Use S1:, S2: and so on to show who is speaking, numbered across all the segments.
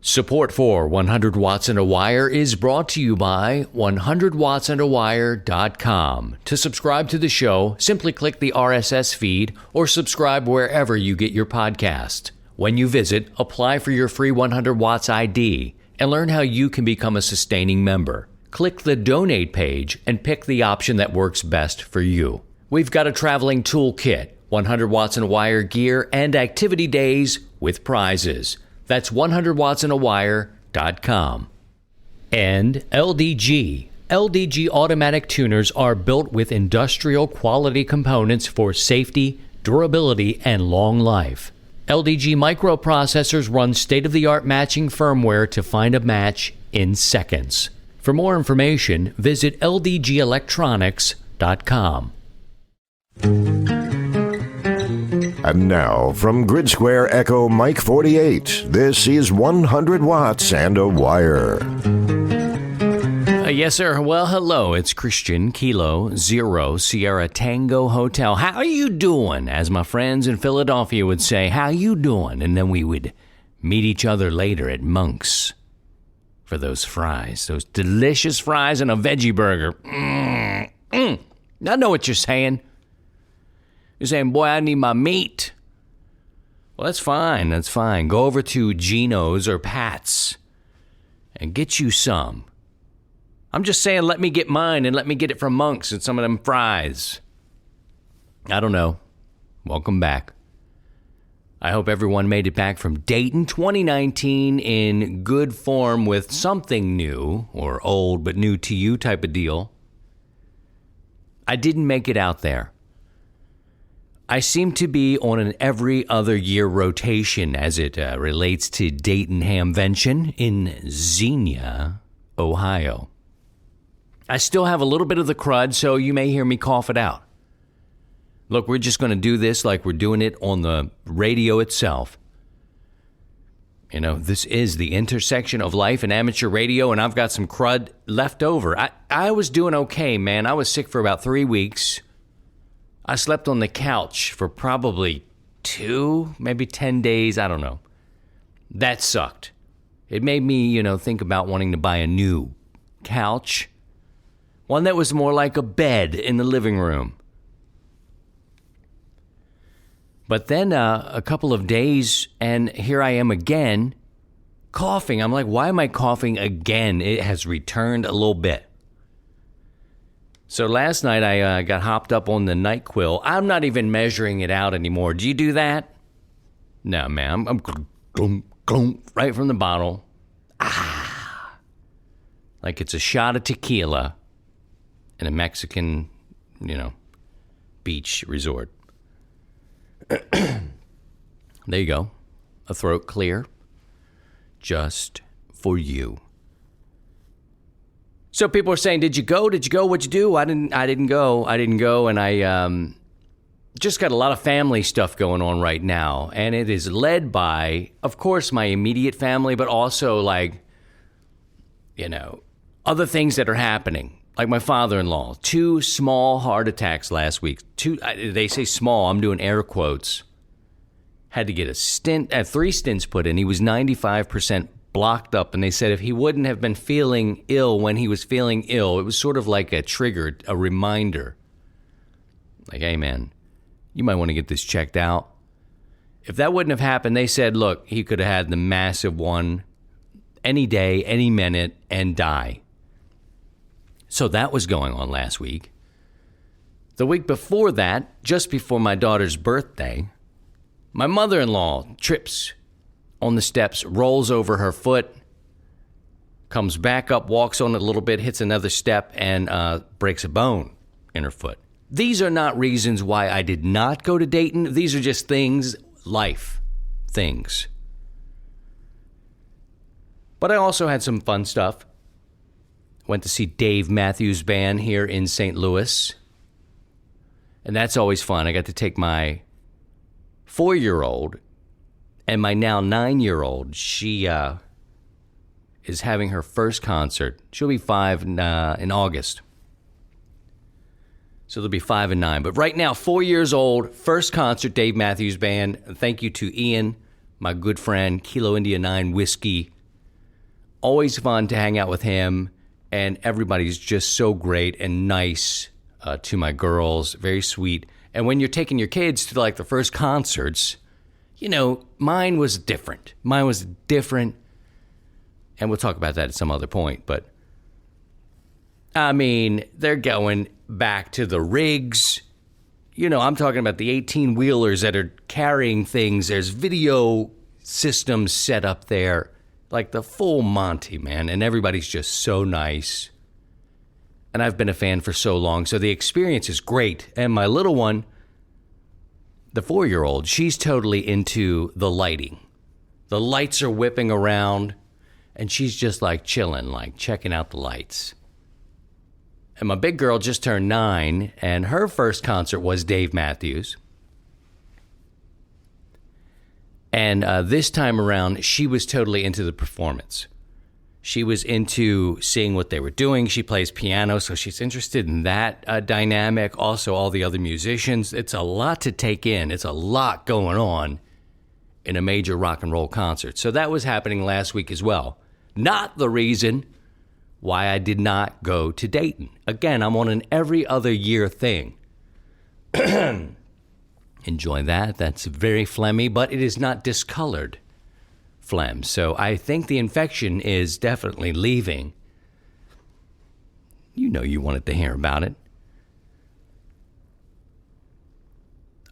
S1: Support for 100 Watts and a Wire is brought to you by 100wattsandawire.com. To subscribe to the show, simply click the RSS feed or subscribe wherever you get your podcast. When you visit, apply for your free 100 Watts ID and learn how you can become a sustaining member. Click the donate page and pick the option that works best for you. We've got a traveling toolkit, 100 Watts and a Wire gear, and activity days with prizes. That's 100wattsandawire.com. And LDG. LDG automatic tuners are built with industrial quality components for safety, durability, and long life. LDG microprocessors run state-of-the-art matching firmware to find a match in seconds. For more information, visit ldgelectronics.com.
S2: And now, from Grid Square Echo Mike 48, this is 100 Watts and a Wire.
S1: Yes, sir. Well, hello. It's Christian, Kilo, Zero, Sierra, Tango, Hotel. How are you doing? As my friends in Philadelphia would say, how you doing? And then we would meet each other later at Monk's for those fries, those delicious fries and a veggie burger. I know what you're saying. You're saying, boy, I need my meat. Well, that's fine. That's fine. Go over to Gino's or Pat's and get you some. I'm just saying, let me get mine and let me get it from Monk's and some of them fries. I don't know. Welcome back. I hope everyone made it back from Dayton 2019 in good form with something new, or old but new to you type of deal. I didn't make it out there. I seem to be on an every other year rotation as it relates to Dayton Hamvention in Xenia, Ohio. I still have a little bit of the crud, so you may hear me cough it out. Look, we're just going to do this like we're doing it on the radio itself. You know, this is the intersection of life and amateur radio, and I've got some crud left over. I was doing okay, man. I was sick for about 3 weeks. I slept on the couch for probably 2, maybe 10 days. I don't know. That sucked. It made me, think about wanting to buy a new couch. One that was more like a bed in the living room. But then a couple of days, and here I am again, coughing. I'm like, why am I coughing again? It has returned a little bit. So last night I got hopped up on the NyQuil. I'm not even measuring it out anymore. Do you do that? No, man. I'm right from the bottle. Like it's a shot of tequila in a Mexican, beach resort. There you go. A throat clear. Just for you. So people are saying, did you go? Did you go? What'd you do? I didn't go. And I just got a lot of family stuff going on right now. And it is led by, of course, my immediate family, but also other things that are happening. Like my father-in-law, 2 small heart attacks last week. 2, they say small, I'm doing air quotes. Had to get 3 stents put in. He was 95% blocked up, and they said if he wouldn't have been feeling ill when he was feeling ill, it was sort of like a trigger, a reminder. Like, hey man, you might want to get this checked out. If that wouldn't have happened, they said, look, he could have had the massive one any day, any minute, and die. So that was going on last week. The week before that, just before my daughter's birthday, my mother-in-law trips on the steps, rolls over her foot, comes back up, walks on it a little bit, hits another step, and breaks a bone in her foot. These are not reasons why I did not go to Dayton. These are just things, life things. But I also had some fun stuff. Went to see Dave Matthews Band here in St. Louis. And that's always fun. I got to take my 4-year-old and my now 9-year-old. She is having her first concert. She'll be 5 in August. So they'll be 5 and 9. But right now, 4 years old, first concert, Dave Matthews Band. Thank you to Ian, my good friend, Kilo India 9 Whiskey Always fun to hang out with him, and everybody's just so great and nice to my girls, very sweet. And when you're taking your kids to like the first concerts, you know, mine was different. And we'll talk about that at some other point. But, I mean, they're going back to the rigs. You know, I'm talking about the 18-wheelers that are carrying things. There's video systems set up there. Like the full Monty, man. And everybody's just so nice. And I've been a fan for so long. So the experience is great. And my little one, the 4-year-old, she's totally into the lighting. The lights are whipping around. And she's just like chilling, like checking out the lights. And my big girl just turned 9. And her first concert was Dave Matthews. And this time around, she was totally into the performance. She was into seeing what they were doing. She plays piano, so she's interested in that dynamic. Also, all the other musicians. It's a lot to take in. It's a lot going on in a major rock and roll concert. So that was happening last week as well. Not the reason why I did not go to Dayton. Again, I'm on an every other year thing. Enjoy that. That's very phlegmy, but it is not discolored phlegm. So I think the infection is definitely leaving. You know you wanted to hear about it.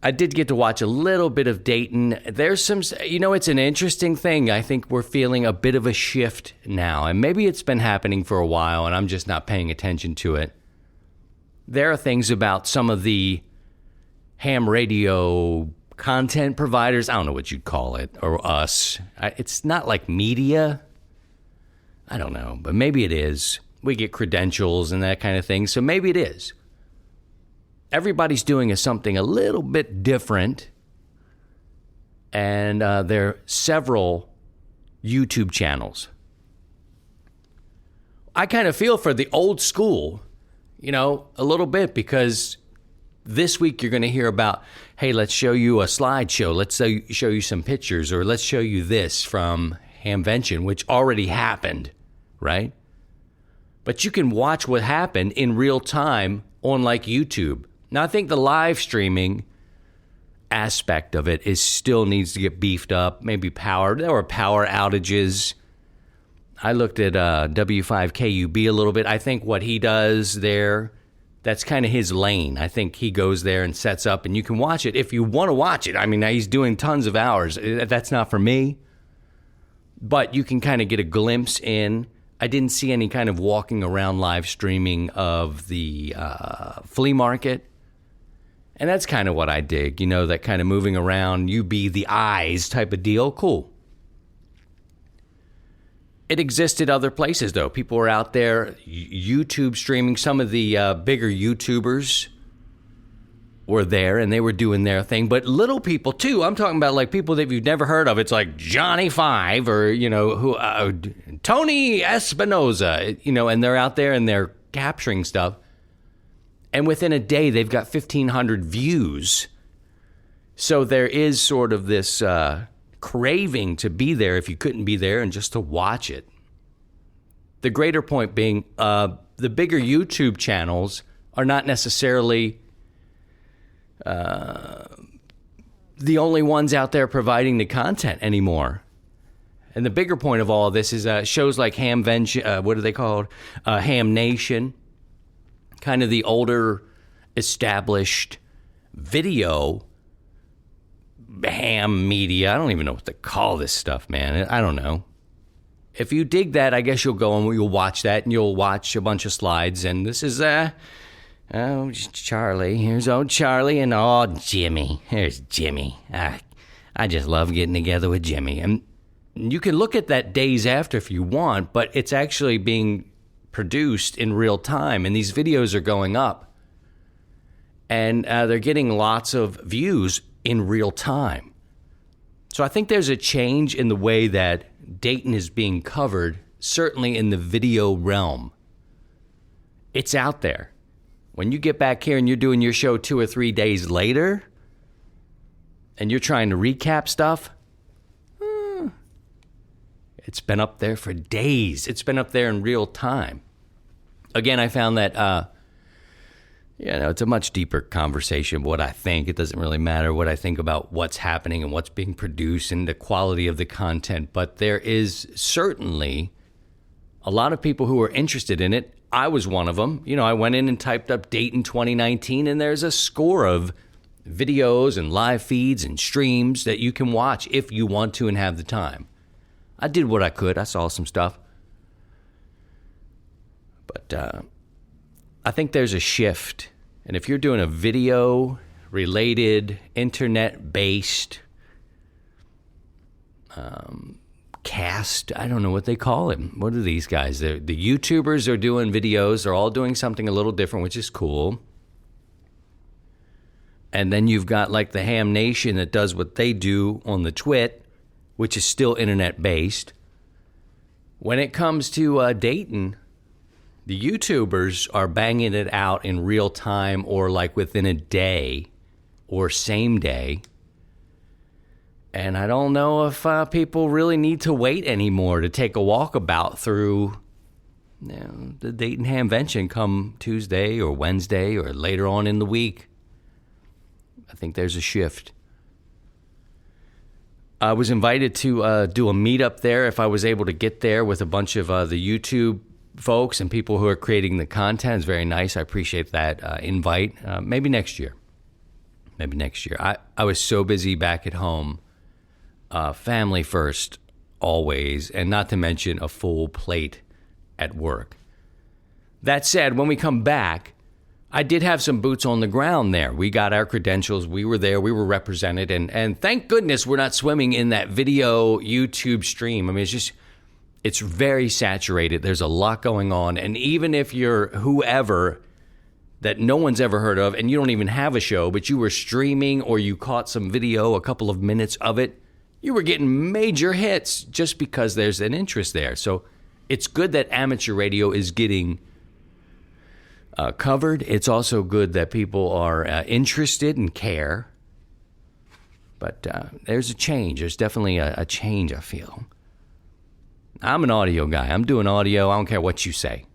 S1: I did get to watch a little bit of Dayton. There's some, you know, it's an interesting thing. I think we're feeling a bit of a shift now, and maybe it's been happening for a while and I'm just not paying attention to it. There are things about some of the ham radio content providers, I don't know what you'd call it, or us. It's not like media. I don't know, but maybe it is. We get credentials and that kind of thing, so maybe it is. Everybody's doing something a little bit different, and there are several YouTube channels. I kind of feel for the old school, you know, a little bit, because this week you're going to hear about, hey, let's show you a slideshow. Let's show you some pictures, or let's show you this from Hamvention, which already happened, right? But you can watch what happened in real time on like YouTube. Now, I think the live streaming aspect of it still needs to get beefed up, maybe powered. There were power outages. I looked at W5KUB a little bit. I think what he does there, that's kind of his lane. I think he goes there and sets up, and you can watch it if you want to watch it. I mean, he's doing tons of hours. That's not for me. But you can kind of get a glimpse in. I didn't see any kind of walking around live streaming of the flea market. And that's kind of what I dig, you know, that kind of moving around, you be the eyes type of deal. Cool. It existed other places, though. People were out there YouTube streaming. Some of the bigger YouTubers were there, and they were doing their thing. But little people, too. I'm talking about, like, people that you've never heard of. It's like Johnny Five or, you know, Tony Espinoza, you know, and they're out there and they're capturing stuff. And within a day, they've got 1,500 views. So there is sort of this craving to be there if you couldn't be there and just to watch it. The greater point being, the bigger YouTube channels are not necessarily the only ones out there providing the content anymore. And the bigger point of all of this is shows like Hamvention, what are they called? Ham Nation. Kind of the older, established video ham media. I don't even know what to call this stuff, man. I don't know. If you dig that, I guess you'll go and you'll watch that, and you'll watch a bunch of slides. And this is, Charlie. Here's old Charlie, and Jimmy. Here's Jimmy. I just love getting together with Jimmy. And you can look at that days after if you want, but it's actually being produced in real time, and these videos are going up, and they're getting lots of views in real time. So I think there's a change in the way that Dayton is being covered, certainly in the video realm. It's out there. When you get back here and you're doing your show 2 or 3 days later, and you're trying to recap stuff, It's been up there for days. It's been up there in real time. Again, I found that, it's a much deeper conversation. What I think, it doesn't really matter what I think about what's happening and what's being produced and the quality of the content. But there is certainly a lot of people who are interested in it. I was one of them. I went in and typed up Dayton 2019, and there's a score of videos and live feeds and streams that you can watch if you want to and have the time. I did what I could. I saw some stuff. But I think there's a shift. And if you're doing a video-related, internet-based cast, I don't know what they call it. What are these guys? The YouTubers are doing videos. They're all doing something a little different, which is cool. And then you've got like the Ham Nation that does what they do on the Twit, which is still internet-based. When it comes to Dayton, the YouTubers are banging it out in real time or like within a day or same day. And I don't know if people really need to wait anymore to take a walkabout through the Dayton Hamvention come Tuesday or Wednesday or later on in the week. I think there's a shift. I was invited to do a meetup there if I was able to get there with a bunch of the YouTube folks and people who are creating the content. It's very nice. I appreciate that invite. Maybe next year. I was so busy back at home. Family first, always, and not to mention a full plate at work. That said, when we come back, I did have some boots on the ground there. We got our credentials. We were there. We were represented. And thank goodness we're not swimming in that video YouTube stream. I mean, it's very saturated. There's a lot going on. And even if you're whoever that no one's ever heard of and you don't even have a show, but you were streaming or you caught some video, a couple of minutes of it, you were getting major hits just because there's an interest there. So it's good that amateur radio is getting covered. It's also good that people are interested and care. But there's a change. There's definitely a change, I feel. I'm an audio guy. I'm doing audio. I don't care what you say.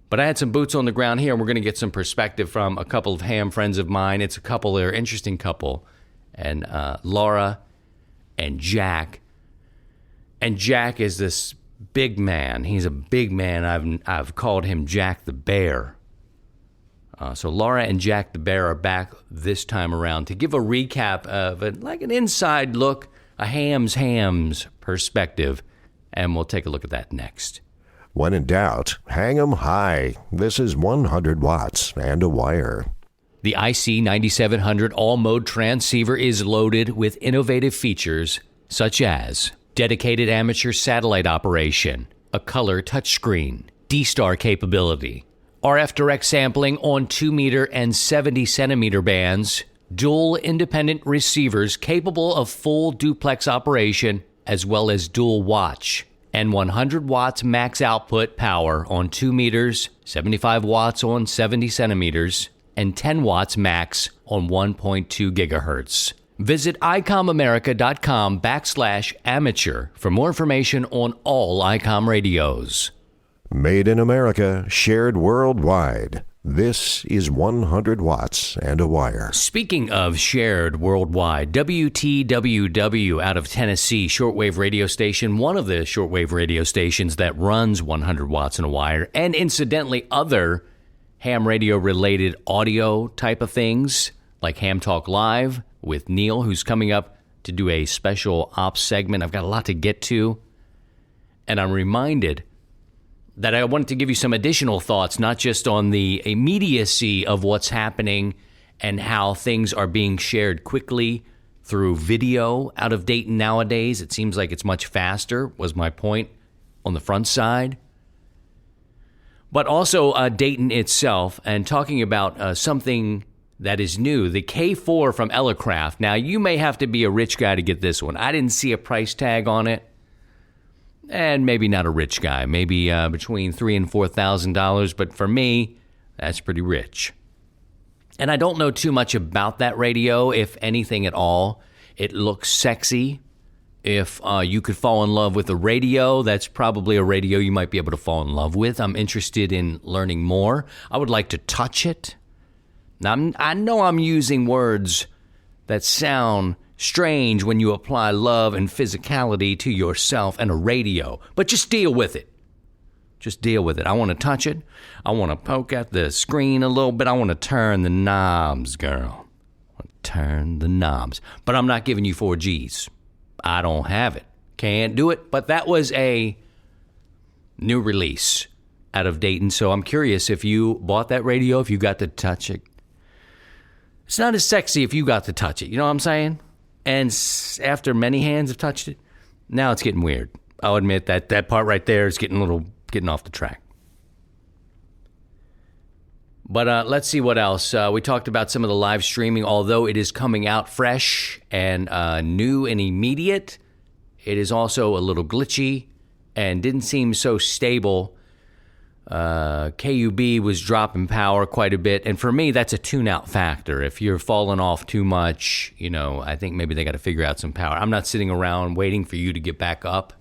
S1: But I had some boots on the ground here, and we're going to get some perspective from a couple of ham friends of mine. It's a couple. They're an interesting couple. And Laura and Jack. And Jack is this big man. He's a big man. I've called him Jack the Bear. So Laura and Jack the Bear are back this time around to give a recap of like an inside look, a ham's perspective. And we'll take a look at that next.
S2: When in doubt, hang 'em high. This is 100 watts and a wire.
S1: The IC9700 all-mode transceiver is loaded with innovative features such as dedicated amateur satellite operation, a color touchscreen, D-Star capability, RF direct sampling on 2-meter and 70-centimeter bands, dual independent receivers capable of full duplex operation, as well as dual watch, and 100 watts max output power on 2 meters, 75 watts on 70 centimeters, and 10 watts max on 1.2 gigahertz. Visit icomamerica.com/amateur for more information on all ICOM radios.
S2: Made in America, shared worldwide. This is 100 watts and a wire.
S1: Speaking of shared worldwide, WTWW out of Tennessee, shortwave radio station, one of the shortwave radio stations that runs 100 watts and a wire, and incidentally other ham radio related audio type of things like Ham Talk Live with Neil, who's coming up to do a special ops segment. I've got a lot to get to, and I'm reminded that I wanted to give you some additional thoughts, not just on the immediacy of what's happening and how things are being shared quickly through video out of Dayton nowadays. It seems like it's much faster, was my point on the front side. But also Dayton itself, and talking about something that is new, the K4 from Elecraft. Now, you may have to be a rich guy to get this one. I didn't see a price tag on it. And maybe not a rich guy, maybe between $3,000 and $4,000, but for me, that's pretty rich. And I don't know too much about that radio, if anything at all. It looks sexy. If you could fall in love with a radio, that's probably a radio you might be able to fall in love with. I'm interested in learning more. I would like to touch it. Now, I know I'm using words that sound strange when you apply love and physicality to yourself and a radio, but just deal with it. Just deal with it. I want to touch it. I want to poke at the screen a little bit. I want to turn the knobs, girl. I want to turn the knobs. But I'm not giving you 4Gs. I don't have it. Can't do it. But that was a new release out of Dayton. So I'm curious if you bought that radio, if you got to touch it. It's not as sexy if you got to touch it. You know what I'm saying? And after many hands have touched it, now it's getting weird. I'll admit that part right there is getting off the track. But let's see what else. We talked about some of the live streaming. Although it is coming out fresh and new and immediate, it is also a little glitchy and didn't seem so stable. KUB was dropping power quite a bit. And for me, that's a tune-out factor. If you're falling off too much, I think maybe they got to figure out some power. I'm not sitting around waiting for you to get back up.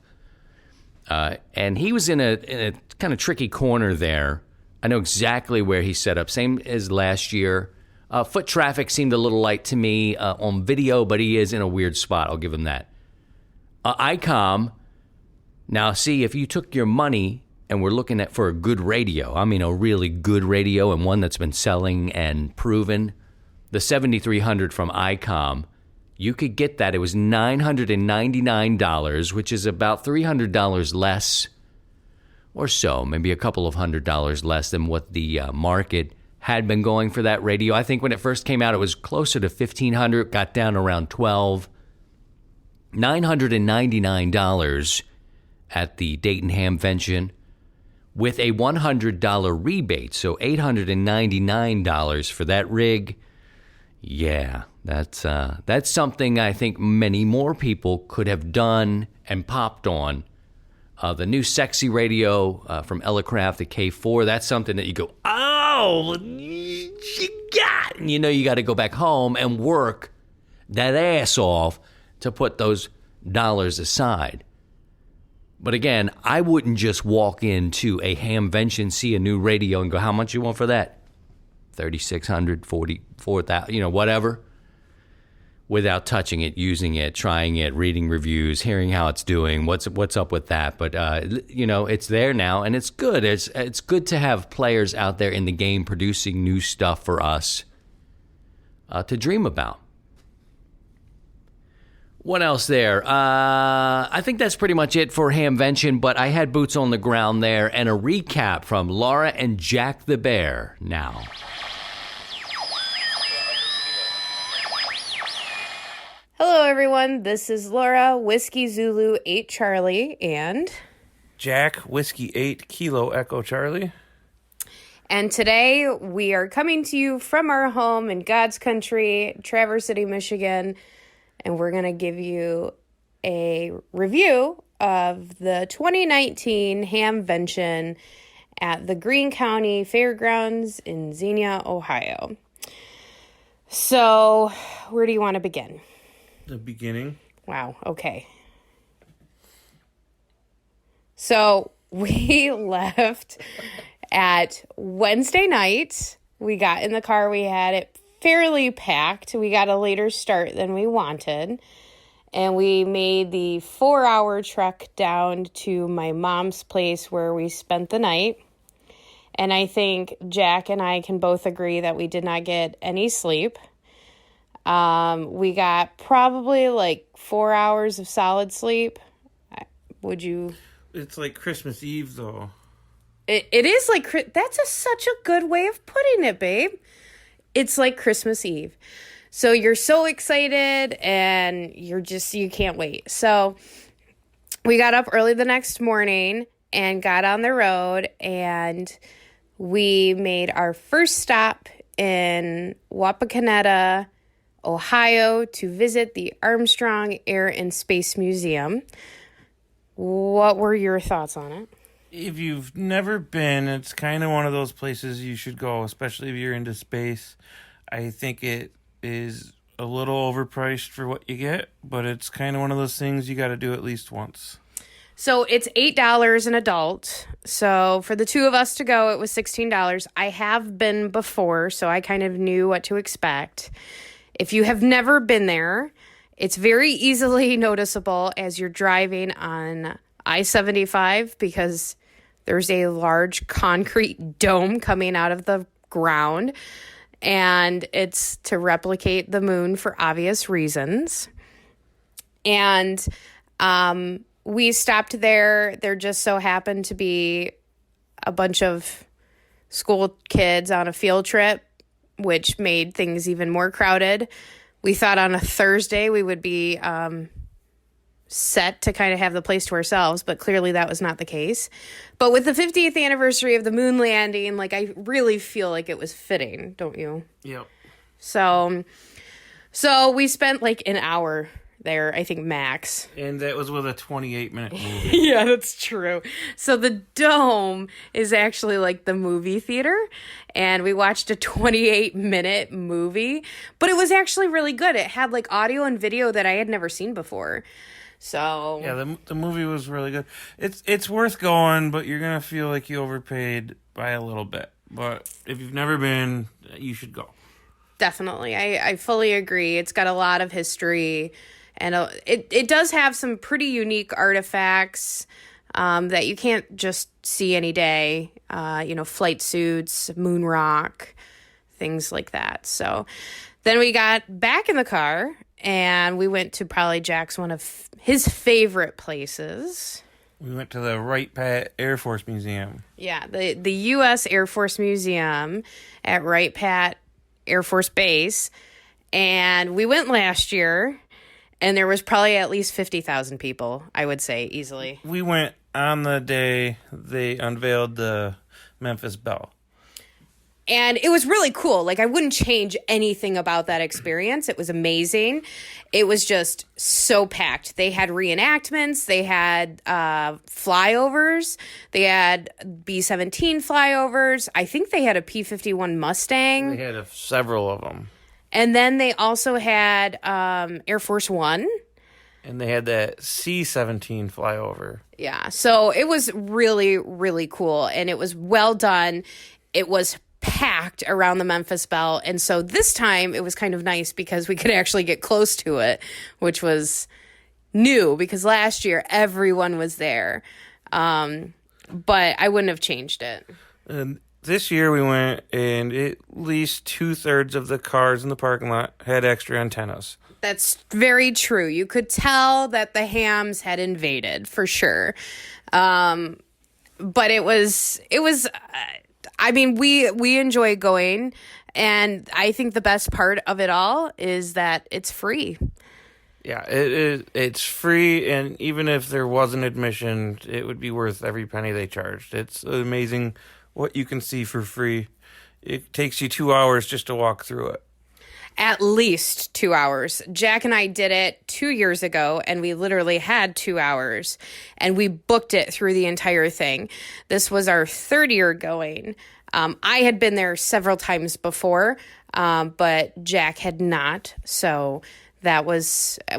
S1: And he was in a kind of tricky corner there. I know exactly where he set up. Same as last year. Foot traffic seemed a little light to me on video, but he is in a weird spot. I'll give him that. ICOM. Now, see, if you took your money and we're looking for a good radio, I mean a really good radio and one that's been selling and proven, the 7300 from ICOM, you could get that. It was $999, which is about $300 less or so, maybe a couple of $100 less than what the market had been going for that radio. I think when it first came out, it was closer to $1,500, got down around $1,200. $999 at the Dayton Hamvention with a $100 rebate, so $899 for that rig. Yeah, that's something I think many more people could have done and popped on. The new sexy radio from Elecraft, the K4, that's something that you go, oh, you got. And you got to go back home and work that ass off to put those dollars aside. But again, I wouldn't just walk into a Hamvention, see a new radio and go, how much you want for that? $3,600, $44,000, whatever. Without touching it, using it, trying it, reading reviews, hearing how it's doing, what's up with that. But, it's there now, and it's good. It's good to have players out there in the game producing new stuff for us to dream about. What else there? I think that's pretty much it for Hamvention, but I had boots on the ground there and a recap from Laura and Jack the Bear now.
S3: Hello, everyone. This is Laura, Whiskey Zulu 8 Charlie, and
S4: Jack, Whiskey 8 Kilo Echo Charlie.
S3: And today we are coming to you from our home in God's country, Traverse City, Michigan, and we're going to give you a review of the 2019 Hamvention at the Greene County Fairgrounds in Xenia, Ohio. So, where do you want to begin?
S4: The beginning.
S3: Wow, okay. So we left at Wednesday night. We got in the car. We had it fairly packed. We got a later start than we wanted. And we made the 4-hour trek down to my mom's place where we spent the night. And I think Jack and I can both agree that we did not get any sleep. We got probably like 4 hours of solid sleep. Would you?
S4: It's like Christmas Eve, though.
S3: It is like, that's such a good way of putting it, babe. It's like Christmas Eve. So you're so excited and you can't wait. So we got up early the next morning and got on the road, and we made our first stop in Wapakoneta, Ohio, to visit the Armstrong Air and Space Museum. What were your thoughts on it?
S4: If you've never been, it's kind of one of those places you should go, especially if you're into space. I think it is a little overpriced for what you get, but it's kind of one of those things you got to do at least once.
S3: So it's $8 an adult. So for the two of us to go, it was $16. I have been before, so I kind of knew what to expect. If you have never been there, it's very easily noticeable as you're driving on I-75 because there's a large concrete dome coming out of the ground, and it's to replicate the moon for obvious reasons. And we stopped there. There just so happened to be a bunch of school kids on a field trip, which made things even more crowded. We thought on a Thursday we would be set to kind of have the place to ourselves, but clearly that was not the case. But with the 50th anniversary of the moon landing, like, I really feel like it was fitting, don't you?
S4: Yep.
S3: So we spent like an hour there, I think, max.
S4: And that was with a 28-minute movie.
S3: Yeah, that's true. So the dome is actually like the movie theater, and we watched a 28-minute movie, but it was actually really good. It had like audio and video that I had never seen before. So
S4: yeah, the movie was really good. It's worth going, but you're gonna feel like you overpaid by a little bit. But if you've never been, you should go.
S3: Definitely, I fully agree. It's got a lot of history. And it does have some pretty unique artifacts that you can't just see any day. Flight suits, moon rock, things like that. So then we got back in the car and we went to probably Jack's one of his favorite places.
S4: We went to the Wright Pat Air Force Museum.
S3: Yeah, the U.S. Air Force Museum at Wright Pat Air Force Base. And we went last year. And there was probably at least 50,000 people, I would say, easily.
S4: We went on the day they unveiled the Memphis Belle.
S3: And it was really cool. Like, I wouldn't change anything about that experience. It was amazing. It was just so packed. They had reenactments. They had flyovers. They had B-17 flyovers. I think they had a P-51 Mustang.
S4: They had several of them.
S3: And then they also had Air Force One.
S4: And they had that C-17 flyover.
S3: Yeah, so it was really, really cool. And it was well done. It was packed around the Memphis Belle. And so this time it was kind of nice because we could actually get close to it, which was new because last year everyone was there. But I wouldn't have changed it.
S4: And this year we went, and at least 2/3 of the cars in the parking lot had extra antennas.
S3: That's very true. You could tell that the hams had invaded for sure. But it was. I mean, we enjoy going, and I think the best part of it all is that it's free.
S4: Yeah, it's free, and even if there wasn't admission, it would be worth every penny they charged. It's amazing what you can see for free. It takes you 2 hours just to walk through it.
S3: At least 2 hours. Jack and I did it 2 years ago, and we literally had 2 hours, and we booked it through the entire thing. This was our third year going. I had been there several times before, but Jack had not. So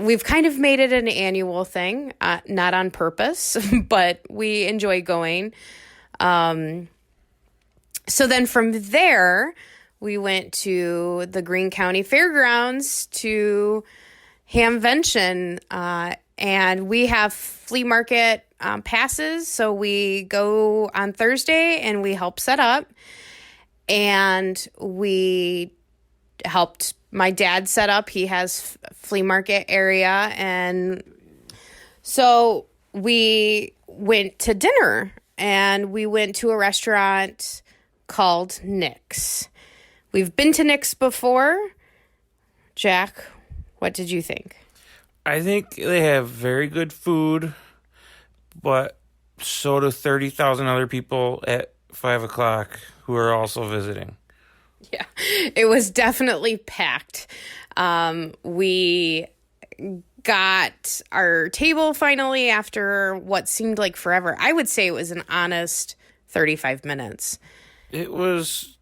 S3: we've kind of made it an annual thing, not on purpose, but we enjoy going. So then from there, we went to the Greene County Fairgrounds to Hamvention, and we have flea market passes. So we go on Thursday and we help set up, and we helped my dad set up. He has flea market area, and so we went to dinner, and we went to a restaurant called Nick's. We've been to Nick's before. Jack, what did you think?
S4: I think they have very good food, but so do 30,000 other people at 5 o'clock who are also visiting.
S3: Yeah, it was definitely packed. We got our table finally after what seemed like forever. I would say it was an honest 35 minutes.
S4: It was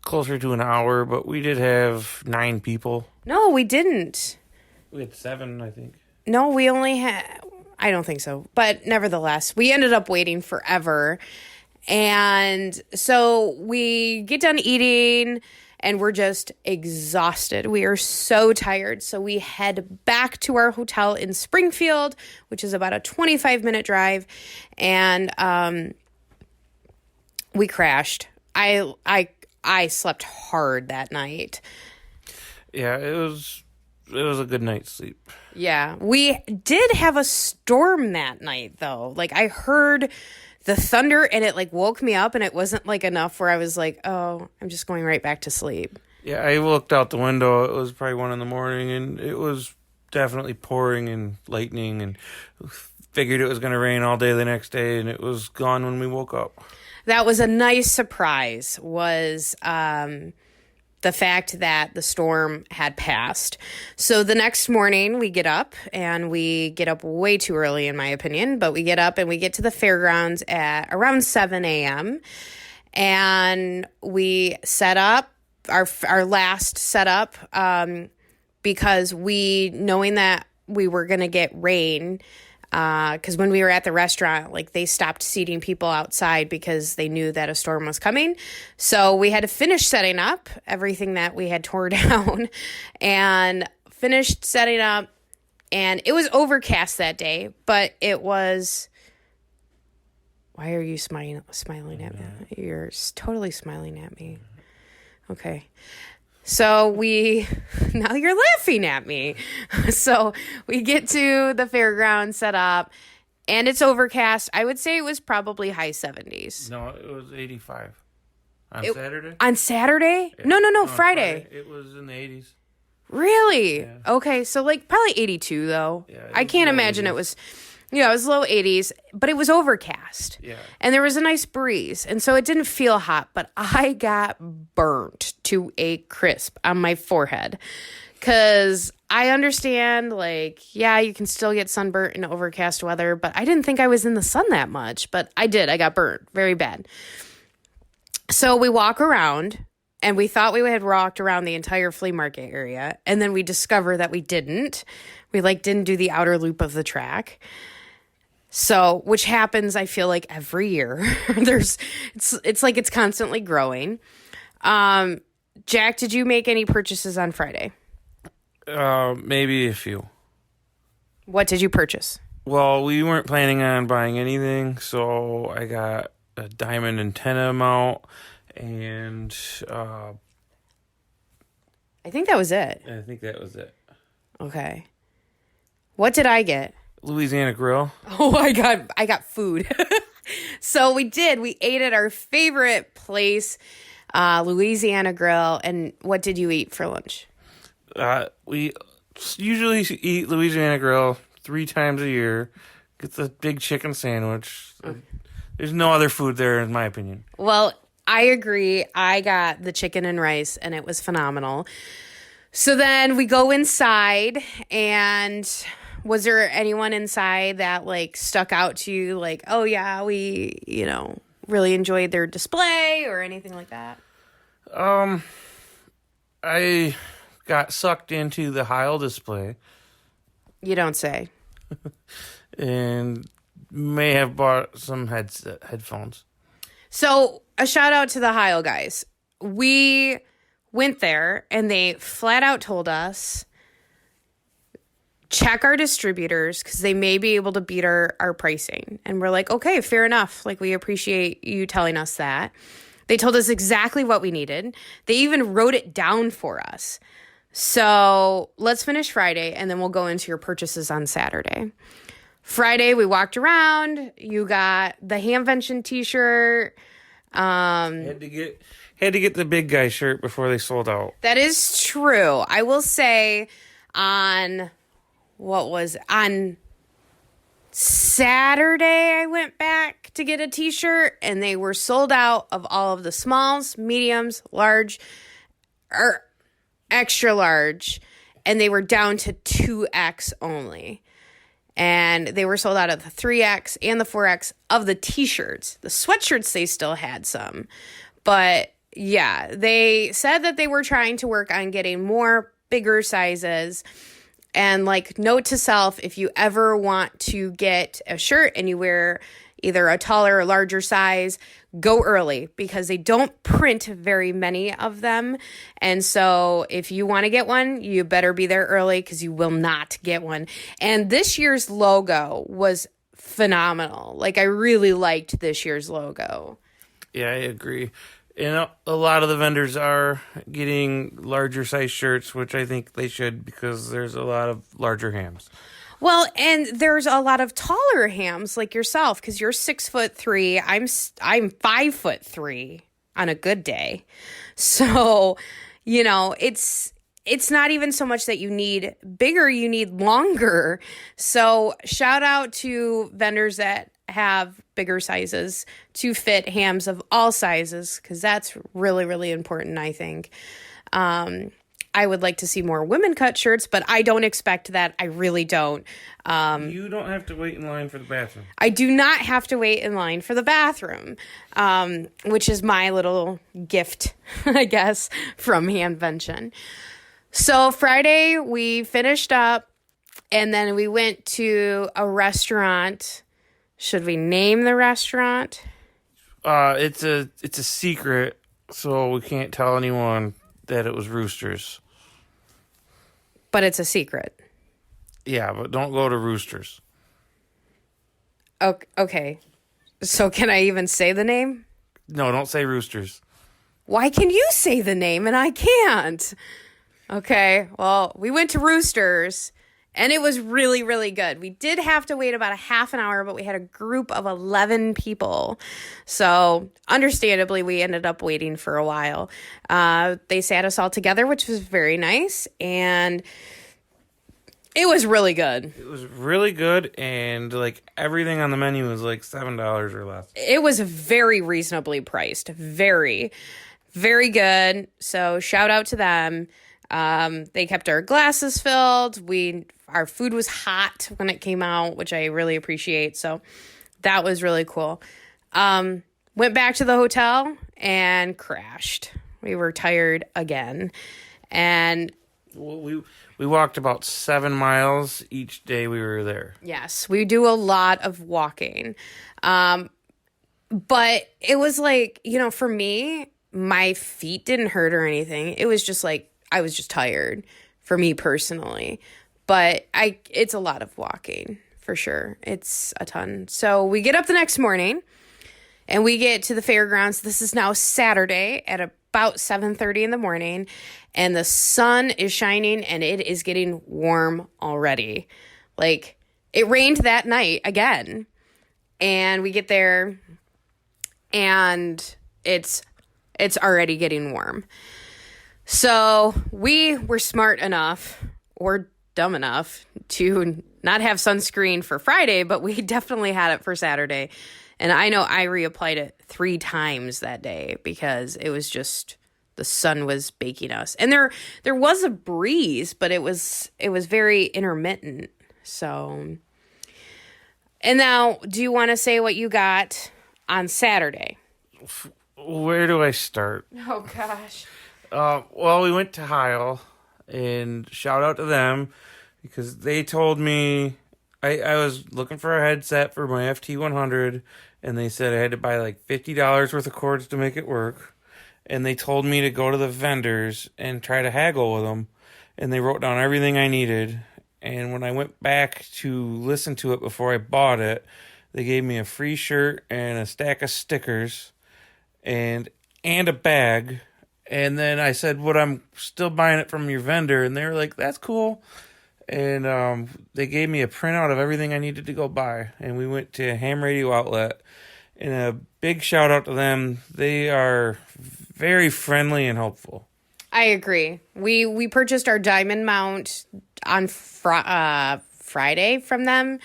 S4: closer to an hour, but we did have 9 people.
S3: No, we didn't.
S4: We had 7, I think.
S3: No, we only had... I don't think so. But nevertheless, we ended up waiting forever. And so we get done eating and we're just exhausted. We are so tired. So we head back to our hotel in Springfield, which is about a 25-minute drive. And we crashed. I slept hard that night.
S4: Yeah, it was a good night's sleep.
S3: Yeah, we did have a storm that night, though. Like, I heard the thunder, and it, like, woke me up, and it wasn't, like, enough where I was like, oh, I'm just going right back to sleep.
S4: Yeah, I looked out the window. It was probably 1 a.m, and it was definitely pouring and lightning, and figured it was going to rain all day the next day, and it was gone when we woke up.
S3: That was a nice surprise, was the fact that the storm had passed. So the next morning we get up, and we get up way too early in my opinion, but we get up and we get to the fairgrounds at around 7 a.m. and we set up our last setup because knowing that we were going to get rain, because when we were at the restaurant, like, they stopped seating people outside because they knew that a storm was coming. So we had to finish setting up everything that we had tore down and finished setting up. And it was overcast that day, but it was... Why are you smiling at me? You're totally smiling at me. Okay. So now you're laughing at me. So we get to the fairground, set up, and it's overcast. I would say it was probably high 70s.
S4: No, it was 85. Saturday?
S3: On Saturday?
S4: Yeah.
S3: No, Friday.
S4: It was in the 80s.
S3: Really?
S4: Yeah.
S3: Okay, so like probably 82 though.
S4: Yeah,
S3: I can't imagine
S4: 80s.
S3: it was... Yeah, it was low 80s, but it was overcast.
S4: Yeah.
S3: And there was a nice breeze. And so it didn't feel hot, but I got burnt to a crisp on my forehead. Because I understand, like, yeah, you can still get sunburnt in overcast weather, but I didn't think I was in the sun that much. But I did. I got burnt very bad. So we walk around, and we thought we had walked around the entire flea market area. And then we discover that we didn't. We, like, didn't do the outer loop of the track. So, which happens, I feel like, every year. It's like it's constantly growing. Jack, did you make any purchases on Friday?
S4: Maybe a few.
S3: What did you purchase?
S4: Well, we weren't planning on buying anything, so I got a diamond antenna mount, and
S3: I think that was it.
S4: I think that was it.
S3: Okay. What did I get?
S4: Louisiana Grill.
S3: Oh, I got food. So we ate at our favorite place, Louisiana Grill. And what did you eat for lunch?
S4: We usually eat Louisiana Grill 3 times a year. Get the big chicken sandwich. There's no other food there, in my opinion.
S3: Well, I agree. I got the chicken and rice, and it was phenomenal. So then we go inside, and... Was there anyone inside that, like, stuck out to you? Like, oh, yeah, we, really enjoyed their display or anything like that?
S4: I got sucked into the Heil display.
S3: You don't say.
S4: And may have bought some headphones.
S3: So, a shout out to the Heil guys. We went there, and they flat out told us... check our distributors because they may be able to beat our pricing. And we're like, okay, fair enough. Like, we appreciate you telling us that. They told us exactly what we needed. They even wrote it down for us. So let's finish Friday and then we'll go into your purchases on Saturday. Friday, we walked around. You got the Hamvention t-shirt.
S4: Had to get the big guy shirt before they sold out.
S3: That is true. I will say on Saturday, I went back to get a t-shirt and they were sold out of all of the smalls, mediums, large, or extra large, and they were down to 2X only. And they were sold out of the 3X and the 4X of the t-shirts. The sweatshirts, they still had some. But yeah, they said that they were trying to work on getting more bigger sizes. And like, note to self, if you ever want to get a shirt and you wear either a taller or larger size, go early because they don't print very many of them. And so if you want to get one, you better be there early because you will not get one. And this year's logo was phenomenal. Like, I really liked this year's logo.
S4: Yeah, I agree. And a lot of the vendors are getting larger size shirts, which I think they should because there's a lot of larger hams.
S3: Well, and there's a lot of taller hams like yourself because you're 6'3". I'm 5'3" on a good day. So, you know, it's not even so much that you need bigger, you need longer. So shout out to vendors that have bigger sizes to fit hams of all sizes because that's really, really important, I think. I would like to see more women cut shirts, but I don't expect that. I really don't.
S4: You don't have to wait in line for the bathroom.
S3: I do not have to wait in line for the bathroom, which is my little gift, I guess, from Handvention. So Friday, we finished up, and then we went to a restaurant. Should we name the restaurant?
S4: It's a secret, so we can't tell anyone that it was Roosters.
S3: But it's a secret.
S4: Yeah, but don't go to Roosters.
S3: Okay. So can I even say the name?
S4: No, don't say Roosters.
S3: Why can you say the name and I can't? Okay, well, we went to Roosters, and it was really, really good. We did have to wait about a half an hour, but we had a group of 11 people. So, understandably, we ended up waiting for a while. They sat us all together, which was very nice, and it was really good.
S4: It was really good, and like everything on the menu was like $7 or less.
S3: It was very reasonably priced. Very, very good. So, shout out to them. They kept our glasses filled. Our food was hot when it came out, which I really appreciate. So that was really cool. Went back to the hotel and crashed. We were tired again. And
S4: we walked about 7 miles each day we were there.
S3: yes, we do a lot of walking. But it was like, for me, my feet didn't hurt or anything. It was just like, I was just tired for me personally, but it's a lot of walking for sure. It's a ton. So we get up the next morning and we get to the fairgrounds. This is now Saturday at about 7:30 in the morning, and the sun is shining and it is getting warm already. Like, it rained that night again, and we get there and it's already getting warm. So we were smart enough or dumb enough to not have sunscreen for Friday, but we definitely had it for Saturday. And I know I reapplied it 3 times that day because it was just, the sun was baking us. And there was a breeze, but it was very intermittent. So, and now, do you want to say what you got on Saturday?
S4: Where do I start?
S3: Oh, gosh.
S4: Well, we went to Heil, and shout out to them because they told me I was looking for a headset for my FT100, and they said I had to buy like $50 worth of cords to make it work. And they told me to go to the vendors and try to haggle with them, and they wrote down everything I needed. And when I went back to listen to it before I bought it, they gave me a free shirt and a stack of stickers and a bag. And then I said, "But I'm still buying it from your vendor." And they were like, "That's cool." And they gave me a printout of everything I needed to go buy. And we went to Ham Radio Outlet. And a big shout out to them. They are very friendly and helpful.
S3: I agree. We purchased our diamond mount on Friday from them.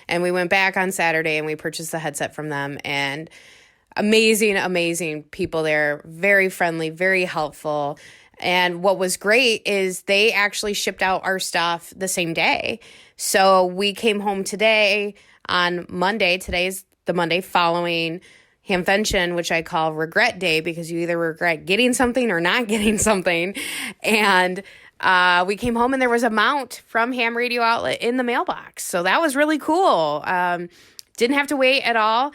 S3: And we went back on Saturday and we purchased the headset from them. And amazing people there. Very friendly, very helpful. And what was great is they actually shipped out our stuff the same day. So we came home today on Monday. Today's the Monday following Hamvention, which I call regret day, because you either regret getting something or not getting something. And we came home and there was a mount from Ham Radio Outlet in the mailbox. So that was really cool. Didn't have to wait at all.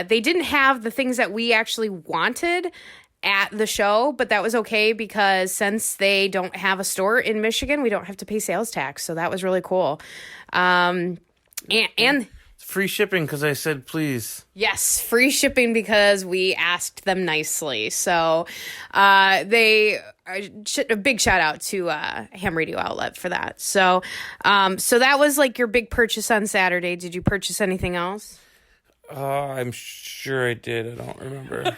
S3: They didn't have the things that we actually wanted at the show, but that was okay because since they don't have a store in Michigan, we don't have to pay sales tax. So that was really cool. And
S4: free shipping because I said please.
S3: Yes, free shipping because we asked them nicely. So a big shout out to Ham Radio Outlet for that. So that was like your big purchase on Saturday. Did you purchase anything else?
S4: I'm sure I did. I don't remember.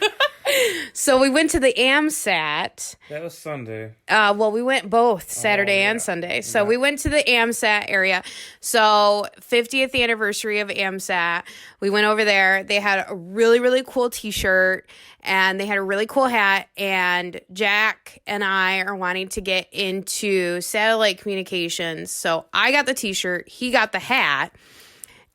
S3: So we went to the AMSAT.
S4: That was Sunday.
S3: Well, we went both Saturday and Sunday. So we went to the AMSAT area. So 50th anniversary of AMSAT. We went over there. They had a really, really cool t-shirt and they had a really cool hat. And Jack and I are wanting to get into satellite communications. So I got the t-shirt. He got the hat.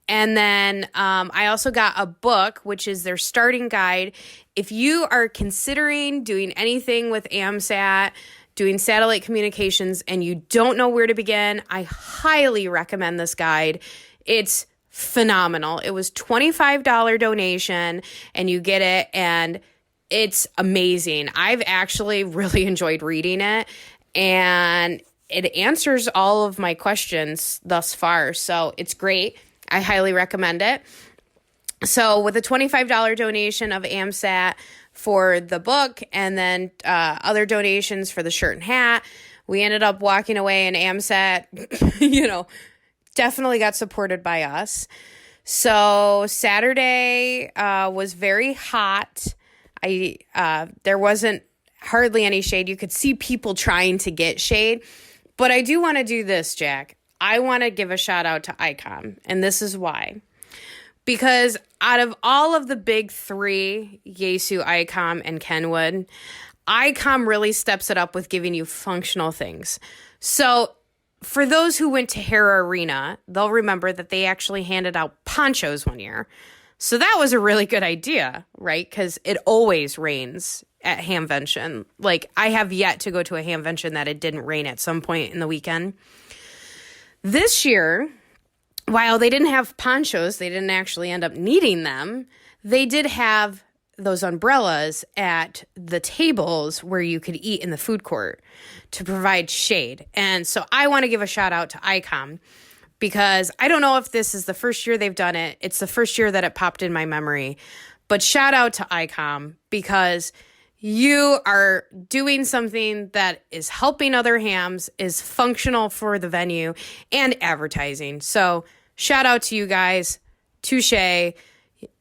S3: And then I also got a book, which is their starting guide. If you are considering doing anything with AMSAT, doing satellite communications, and you don't know where to begin, I highly recommend this guide. It's phenomenal. It was $25 donation, and you get it, and it's amazing. I've actually really enjoyed reading it, and it answers all of my questions thus far, so it's great. I highly recommend it. So with a $25 donation of AMSAT for the book and then other donations for the shirt and hat, we ended up walking away and AMSAT, definitely got supported by us. So Saturday was very hot. There wasn't hardly any shade. You could see people trying to get shade. But I do want to do this, Jack. I want to give a shout out to ICOM, and this is why. Because out of all of the big three, Yaesu, ICOM, and Kenwood, ICOM really steps it up with giving you functional things. So for those who went to Hera Arena, they'll remember that they actually handed out ponchos one year. So that was a really good idea, right? Because it always rains at Hamvention. Like, I have yet to go to a Hamvention that it didn't rain at some point in the weekend. This year, while they didn't have ponchos, they didn't actually end up needing them. They did have those umbrellas at the tables where you could eat in the food court to provide shade. And so I want to give a shout out to ICOM because I don't know if this is the first year they've done it. It's the first year that it popped in my memory. But shout out to ICOM because you are doing something that is helping other hams, is functional for the venue, and advertising. So shout out to you guys. Touche.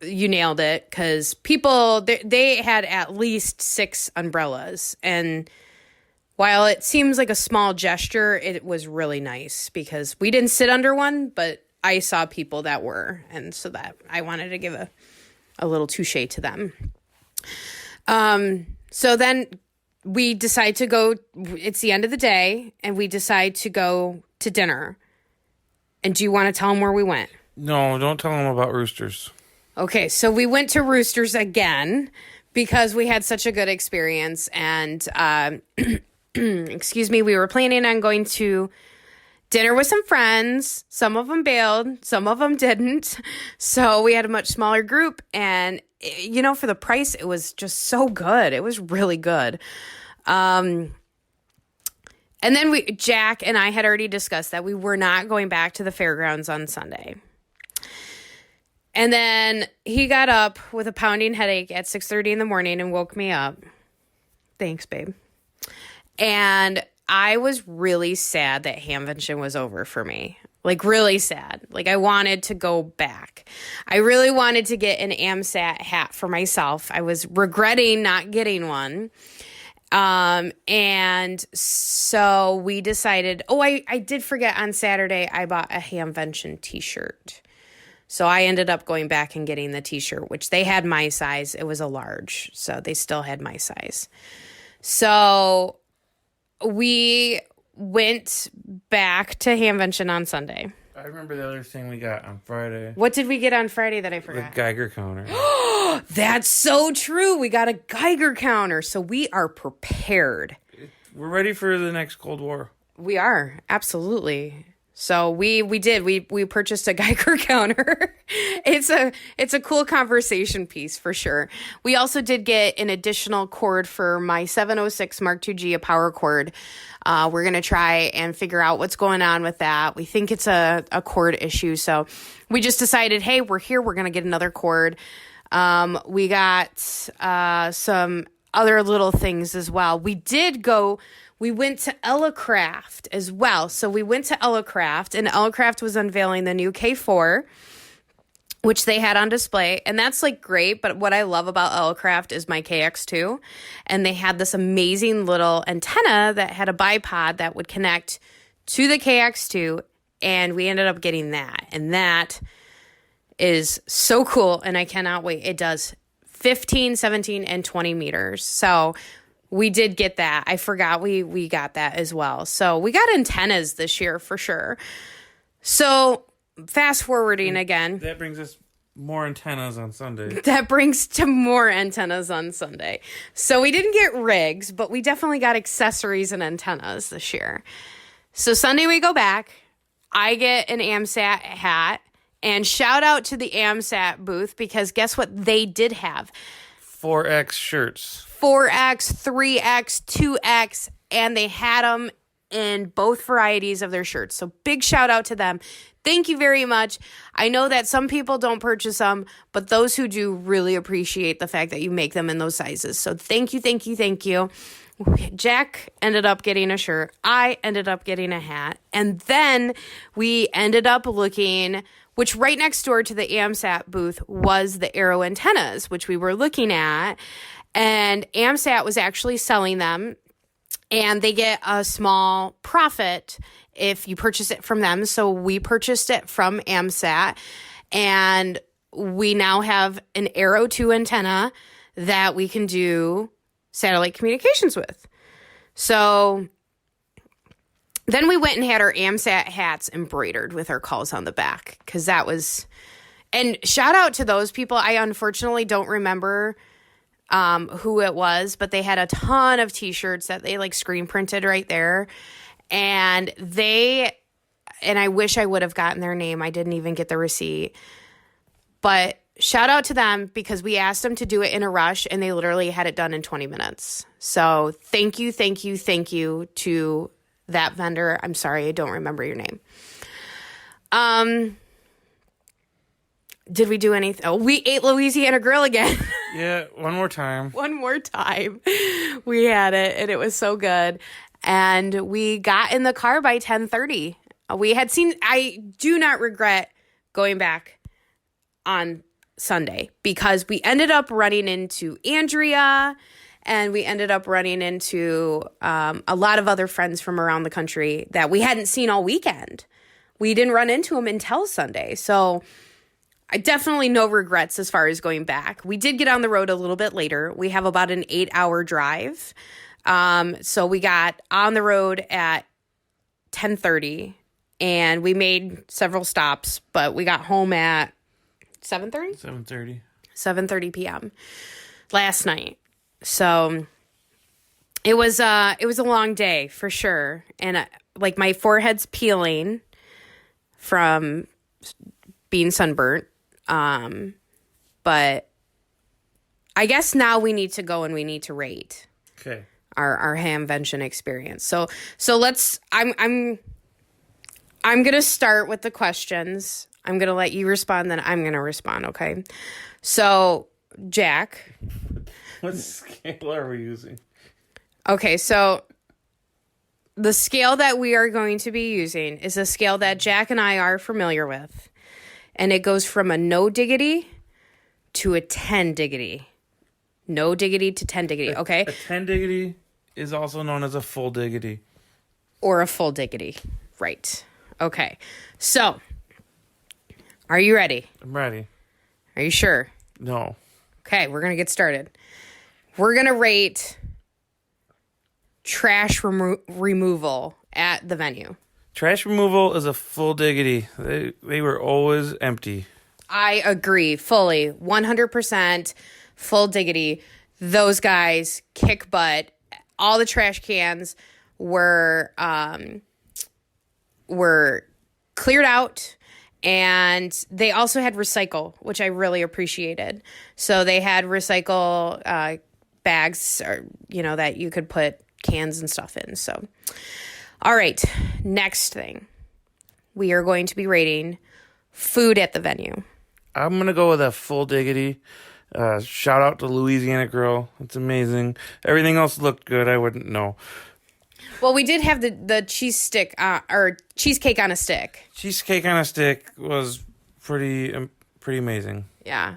S3: You nailed it, because people, they had at least 6 umbrellas. And while it seems like a small gesture, it was really nice because we didn't sit under one, but I saw people that were. And so that I wanted to give a little touche to them. So then we decide to go, it's the end of the day, and we decide to go to dinner. And do you want to tell them where we went?
S4: No, don't tell them about Roosters.
S3: Okay, so we went to Roosters again because we had such a good experience. And, excuse me, we were planning on going to dinner with some friends. Some of them bailed, some of them didn't. So we had a much smaller group, and for the price, it was just so good. It was really good. And then Jack and I had already discussed that we were not going back to the fairgrounds on Sunday. And then he got up with a pounding headache at 6:30 in the morning and woke me up. Thanks, babe. And I was really sad that Hamvention was over for me. Like, really sad. Like, I wanted to go back. I really wanted to get an AMSAT hat for myself. I was regretting not getting one. And so we decided, I did forget on Saturday, I bought a Hamvention t-shirt. So I ended up going back and getting the t-shirt, which they had my size. It was a large, so they still had my size. So we went back to Hamvention on Sunday.
S4: I remember the other thing we got on Friday.
S3: What did we get on Friday that I
S4: The
S3: forgot?
S4: Geiger counter.
S3: That's so true. We got a Geiger counter, so we are prepared.
S4: We're ready for the next Cold War.
S3: We are, absolutely. So we purchased a Geiger counter. It's a cool conversation piece for sure. We also did get an additional cord for my 706 Mark II-G, a power cord. We're going to try and figure out what's going on with that. We think it's a cord issue. So we just decided, hey, we're here. We're going to get another cord. We got some other little things as well. We went to Elecraft as well. So we went to Elecraft, and Elecraft was unveiling the new K4, which they had on display. And that's like great. But what I love about Elecraft is my KX2. And they had this amazing little antenna that had a bipod that would connect to the KX2. And we ended up getting that. And that is so cool. And I cannot wait. It does 15, 17, and 20 meters. So we did get that. I forgot we got that as well. So we got antennas this year for sure. So fast forwarding again.
S4: That brings us more antennas on Sunday.
S3: That brings to more antennas on Sunday. So we didn't get rigs, but we definitely got accessories and antennas this year. So Sunday we go back. I get an AMSAT hat. And shout out to the AMSAT booth, because guess what they did have?
S4: 4X shirts.
S3: 4X, 3X, 2X, and they had them in both varieties of their shirts. So big shout out to them. Thank you very much. I know that some people don't purchase them, but those who do really appreciate the fact that you make them in those sizes. So thank you, thank you, thank you. Jack ended up getting a shirt. I ended up getting a hat. And then we ended up looking, which right next door to the AMSAT booth was the Arrow antennas, which we were looking at. And AMSAT was actually selling them, and they get a small profit if you purchase it from them. So we purchased it from AMSAT, and we now have an Arrow 2 antenna that we can do satellite communications with. So then we went and had our AMSAT hats embroidered with our calls on the back, because that was, and shout out to those people. I unfortunately don't remember who it was, but they had a ton of t-shirts that they like screen printed right there. And I wish I would have gotten their name. I didn't even get the receipt, but shout out to them, because we asked them to do it in a rush and they literally had it done in 20 minutes. So thank you, thank you, thank you to that vendor. I'm sorry, I don't remember your name. Did we do anything? Oh, we ate Louisiana Grill again.
S4: Yeah, one more time.
S3: One more time. We had it, and it was so good. And we got in the car by 10:30. I do not regret going back on Sunday, because we ended up running into Andrea, and we ended up running into a lot of other friends from around the country that we hadn't seen all weekend. We didn't run into them until Sunday. So I definitely no regrets as far as going back. We did get on the road a little bit later. We have about an 8-hour drive. So we got on the road at 10:30, and we made several stops, but we got home at 7:30?
S4: 7:30.
S3: 7:30 p.m. last night. So it was a long day for sure. And like my forehead's peeling from being sunburnt. But I guess now we need to go and we need to rate our hamvention experience. So I'm going to start with the questions. I'm going to let you respond, then I'm going to respond. Okay. So Jack,
S4: what scale are we using?
S3: Okay. So the scale that we are going to be using is a scale that Jack and I are familiar with. And it goes from a no diggity to a 10 diggity. No diggity to 10 diggity, okay?
S4: A 10 diggity is also known as a full diggity.
S3: Or a full diggity, right. Okay, so, are you ready?
S4: I'm ready.
S3: Are you sure?
S4: No.
S3: Okay, we're going to get started. We're going to rate trash removal at the venue.
S4: Trash removal is a full diggity. They were always empty.
S3: I agree fully, 100% full diggity. Those guys kick butt. All the trash cans were cleared out, and they also had recycle, which I really appreciated. So they had recycle bags, or that you could put cans and stuff in. So, all right, next thing, we are going to be rating food at the venue.
S4: I'm going to go with a full diggity. Shout out to Louisiana Grill. It's amazing. Everything else looked good. I wouldn't know.
S3: Well, we did have the cheese stick, or cheesecake on a stick.
S4: Cheesecake on a stick was pretty amazing.
S3: Yeah.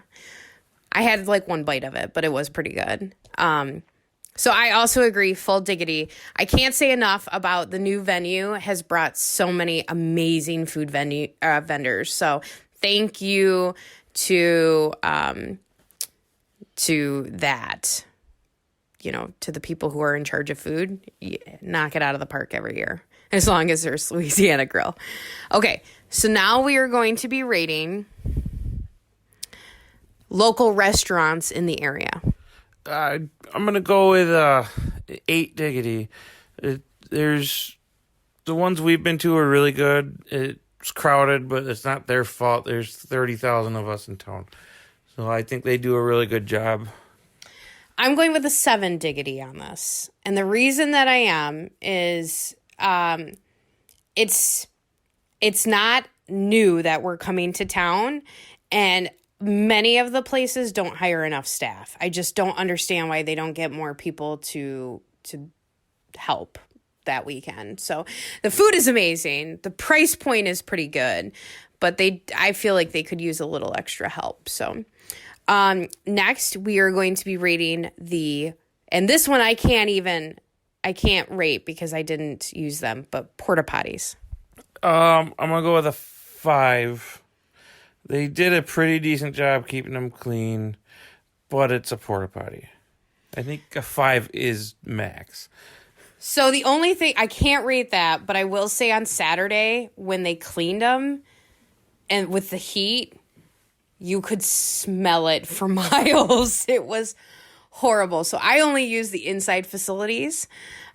S3: I had like one bite of it, but it was pretty good. So I also agree, full diggity. I can't say enough about the new venue has brought so many amazing food vendors. So thank you to that, to the people who are in charge of food. Knock it out of the park every year, as long as there's Louisiana Grill. Okay, so now we are going to be rating local restaurants in the area.
S4: I'm going to go with 8 diggity. There's the ones we've been to are really good. It's crowded, but it's not their fault. There's 30,000 of us in town. So I think they do a really good job.
S3: I'm going with a 7 diggity on this. And the reason that I am is it's not new that we're coming to town, and many of the places don't hire enough staff. I just don't understand why they don't get more people to help that weekend. So the food is amazing. The price point is pretty good, but I feel like they could use a little extra help. So next we are going to be rating and this one I can't rate because I didn't use them, but porta potties.
S4: I'm going to go with a 5. They did a pretty decent job keeping them clean, but it's a porta potty. I think a 5 is max.
S3: So the only thing, I can't rate that, but I will say on Saturday when they cleaned them and with the heat, you could smell it for miles. It was horrible. So I only use the inside facilities,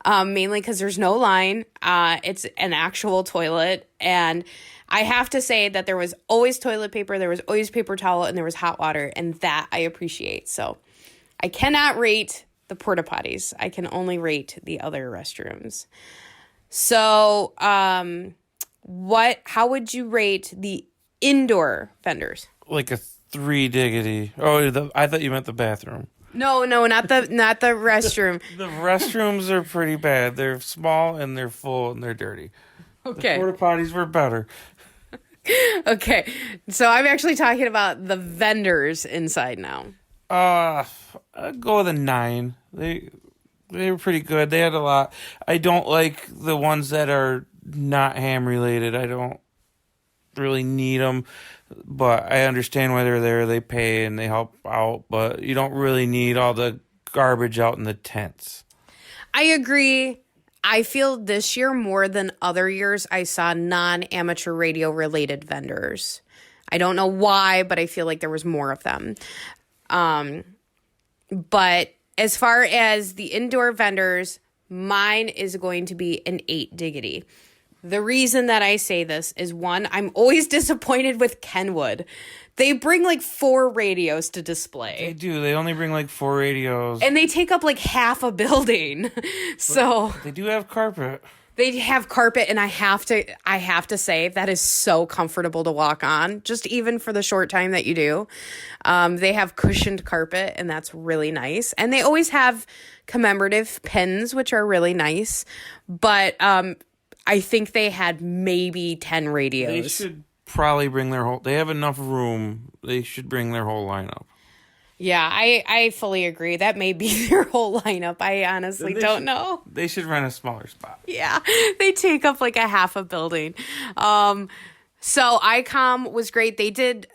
S3: mainly because there's no line. It's an actual toilet, and I have to say that there was always toilet paper, there was always paper towel, and there was hot water, and that I appreciate. So I cannot rate the porta potties. I can only rate the other restrooms. So how would you rate the indoor vendors?
S4: Like a 3 diggity. Oh, I thought you meant the bathroom.
S3: No, not the restroom.
S4: The restrooms are pretty bad. They're small and they're full and they're dirty.
S3: Okay.
S4: The porta potties were better.
S3: Okay, so I'm actually talking about the vendors inside now.
S4: I'd go with a 9. They were pretty good. They had a lot. I don't like the ones that are not ham related. I don't really need them, but I understand why they're there. They pay and they help out, but you don't really need all the garbage out in the tents.
S3: I agree. I feel this year more than other years I saw non-amateur radio related vendors. I don't know why, but I feel like there was more of them. But as far as the indoor vendors, mine is going to be an 8 diggity. The reason that I say this is, one, I'm always disappointed with Kenwood. They bring like 4 radios to display.
S4: They do. They only bring like 4 radios.
S3: And they take up like half a building. So
S4: they do have carpet.
S3: They have carpet, and I have to say that is so comfortable to walk on, just even for the short time that you do. They have cushioned carpet, and that's really nice. And they always have commemorative pins, which are really nice. But I think they had maybe 10 radios.
S4: They should probably bring they have enough room. They should bring their whole lineup.
S3: Yeah, I fully agree. That may be their whole lineup. I honestly don't know.
S4: They should rent a smaller spot.
S3: Yeah, they take up like a half a building. So ICOM was great. They did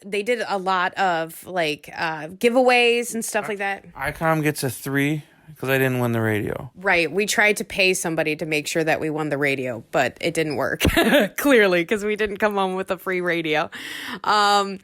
S3: a lot of like giveaways and stuff like that.
S4: ICOM gets a 3. because I didn't win the radio.
S3: Right. We tried to pay somebody to make sure that we won the radio, but it didn't work, clearly, because we didn't come home with a free radio. And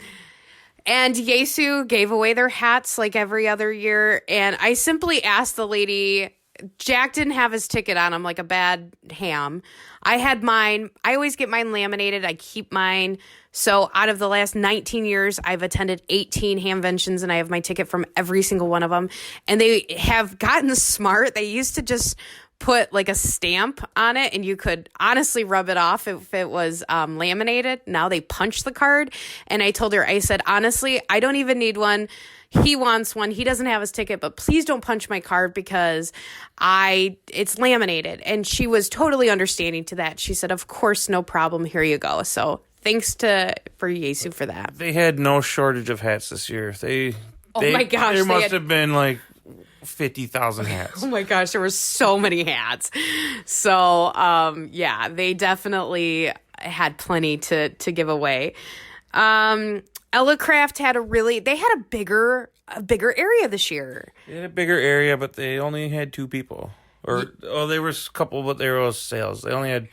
S3: Yesu gave away their hats like every other year. And I simply asked the lady, Jack didn't have his ticket on him like a bad ham. I had mine. I always get mine laminated. I keep mine. So out of the last 19 years, I've attended 18 hamventions and I have my ticket from every single one of them. And they have gotten smart. They used to just put like a stamp on it and you could honestly rub it off if it was laminated. Now they punch the card. And I told her, I said, honestly, I don't even need one. He wants one. He doesn't have his ticket, but please don't punch my card because it's laminated. And she was totally understanding to that. She said, of course, no problem. Here you go. So thanks for Yesu for that.
S4: They had no shortage of hats this year.
S3: Oh my gosh.
S4: There must have been like 50,000 hats.
S3: Oh my gosh, there were so many hats. So, yeah, they definitely had plenty to give away. Elecraft had a bigger area this year.
S4: They had a bigger area, but they only had 2 people. There was a couple, but there was sales. They only had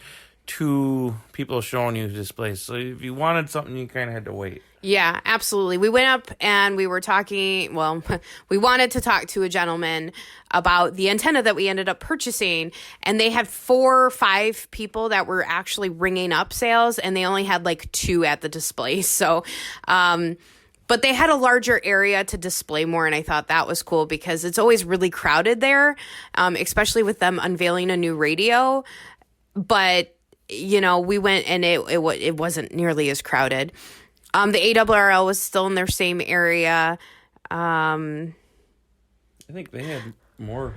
S4: 2 people showing you displays. So if you wanted something, you kind of had to wait.
S3: Yeah, absolutely. We went up and we were talking, well, we wanted to talk to a gentleman about the antenna that we ended up purchasing, and they had 4 or 5 people that were actually ringing up sales, and they only had like 2 at the display. So, but they had a larger area to display more, and I thought that was cool because it's always really crowded there, especially with them unveiling a new radio. But, you know, we went and it wasn't nearly as crowded. The ARRL was still in their same area.
S4: I think they had more.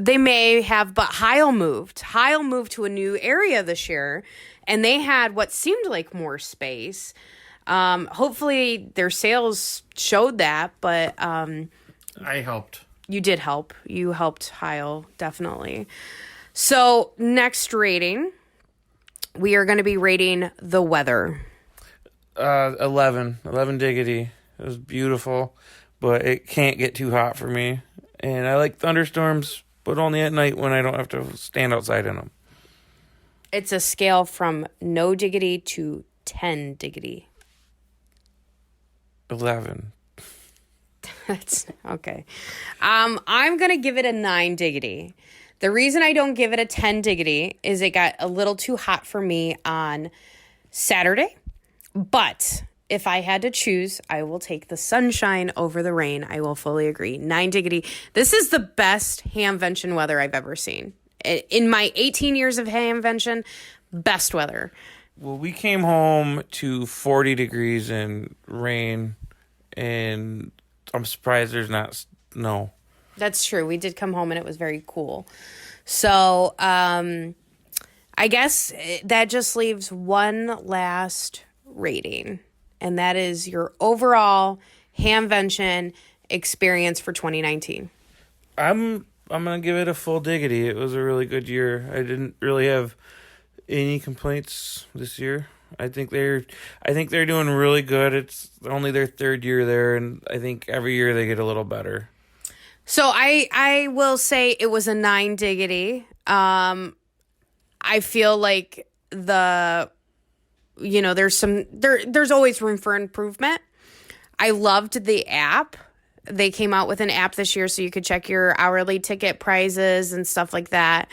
S3: They may have, but Heil moved. Heil moved to a new area this year, and they had what seemed like more space. Hopefully their sales showed that, but
S4: I helped.
S3: You did help. You helped Heil, definitely. So next rating, we are going to be rating the weather.
S4: 11 diggity. It was beautiful, but it can't get too hot for me. And I like thunderstorms, but only at night when I don't have to stand outside in them.
S3: It's a scale from no diggity to 10 diggity.
S4: 11.
S3: That's okay. I'm going to give it a 9 diggity. The reason I don't give it a 10 diggity is it got a little too hot for me on Saturday. But if I had to choose, I will take the sunshine over the rain. I will fully agree. 9 diggity. This is the best hamvention weather I've ever seen. In my 18 years of hamvention, best weather.
S4: Well, we came home to 40 degrees and rain, and I'm surprised there's not snow.
S3: That's true. We did come home and it was very cool. So I guess that just leaves one last rating, and that is your overall hamvention experience for 2019.
S4: I'm gonna give it a full diggity. It was a really good year. I didn't really have any complaints this year. I think they're doing really good. It's only their 3rd year there, and I think every year they get a little better.
S3: So I will say it was a 9 diggity. I feel like there's always room for improvement. I loved the app. They came out with an app this year so you could check your hourly ticket prices and stuff like that.